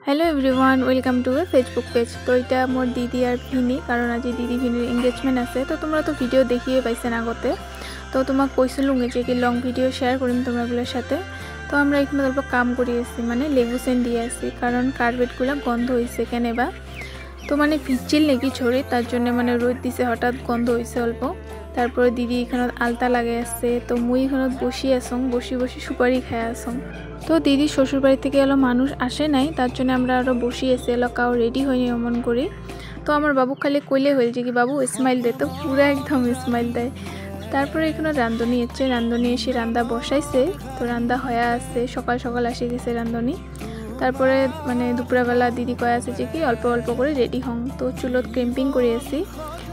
Hello everyone welcome to a Facebook page. तो ये मोर दीदी और भिनी कारण आज दीदी भिनिर एंगेजमेंट आछे। तो तुम्हारा तो भिडियो देखिए पाइछेन आगते। तो तुम्हें कइसिलुम जे कि लंग भिडियो शेयर करिम तोमरागुलोर साथे। तो आमरा एखाने अल्प काम करि आछि माने लेबू सेन दिए आछि कारण कार्पेटगुलो गन्ध हइছে केनेबा। तो माने भिजछिल नाकि छड़ि तार जन्य माने रोद दिছে हठाৎ गन्ध हइছে अल्प। तारपर दीदी एखाने आलता लागाई आछे। तो मुई एखाने बसि आछं बसि बसि सुपारी खाई आछं। तो दीदी शोशुर बाड़ी थेके एलो मानुष आसे नाई तार जन्य आमरा आरो बसि आछि एलो काओ रेडी हयनि एमन करे। तो आमार बाबू खाली कइले हइल जे कि बाबू स्माइल दे। तो पुरा एकदम स्माइल देय। तारपर एखाने रांधुनी एসেছে रांधुनी एসে रान्दा बसाइছে। तो रान्दा हया आछे सकाल सकाल आसि गेছে रांधुनी। तारपरे माने दुपुरबेला दीदी कय आछे जे कि अल्प अल्प करे रेडी हं। तो चुलोत क्रेम्पिंग करे आछि।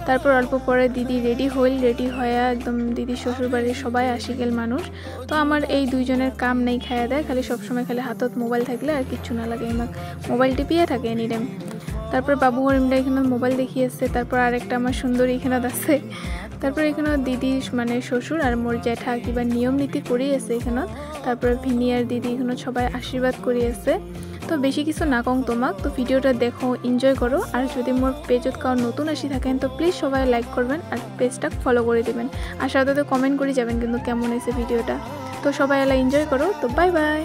तारपर अल्प परे दीदी रेडी हइल रेडी हया एकदम दीदी शोशुर बाड़िर सबाई आसि गेल मानुष। तो आमार এই দুইজনের কাম নেই খায়া দেয় খালি সব সময় খালি হাতত মোবাইল থাকলে আর কিছু না লাগে আমাক মোবাইল টিপিয়ে থাকে এনি টাইম। তারপর বাবু হরিমটা এখানে মোবাইল দেখি আছে। তারপর আরেকটা আমার সুন্দরী এখানে আছে। তারপর এখানে দিদি মানে শ্বশুর আর মোর জ্যাঠা কিবা নিয়ম নীতি করি আছে এখানে। তারপর ভিনি আর দিদি এখানে সবাই আশীর্বাদ করি আছে। তো বেশি কিছু না কং তোমাক। তো ভিডিওটা দেখো এনজয় করো। আর যদি মোর পেজত কাউ নতুন আসি থাকেন তো প্লিজ সবাই লাইক করবেন আর পেজটা ফলো করে দিবেন। আর সাথে কমেন্ট করে যাবেন কিন্তু কেমন হয়েছে ভিডিওটা। তো সবাই এলা এনজয় করো। তো বাই বাই।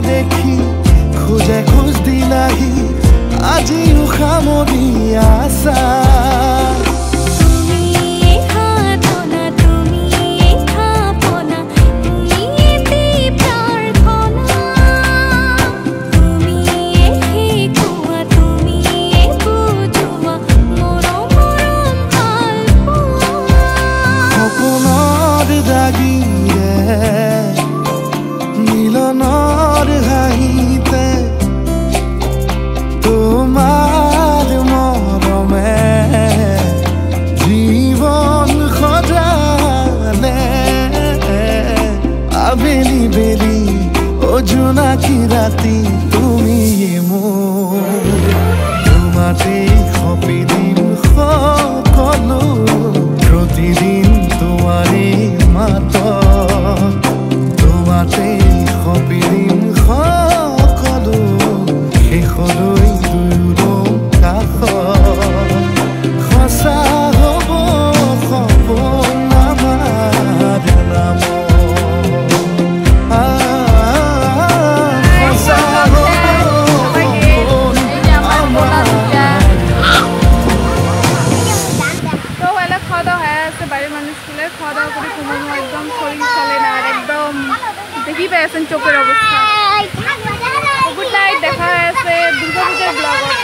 देखी खोजे खोज दिलाही আজি উখামরি আশা সপোনৰ দাগিৰে মিলনৰ হাঁহিতে তোমাৰ মৰমে জীবন সজালে আবেলি বেলি ও জোনাকি ৰাতি তুমি মোৰ তোমাতে সপি দিম সকলো প্ৰতিদিন তোমাৰে মাত তোমাতে সপি দিম সকলো শেষলৈ দুয়োৰ কাষ সঁচা হ'ব সপোন আমাৰ নাম সঁচা হ'ব সপোন আমাৰ। তো এলা খাওয়া দাওয়া হয়ে আছে বাড়ির মানুষগুলো খাওয়া দাওয়া করে ঘুমানো একদম শরীর চলে না আর একদম দেখি পাই আছেন চোখের অবস্থা। গুড নাইট দেখা হয়ে আছে দুর্গাপূজার ব্লগ।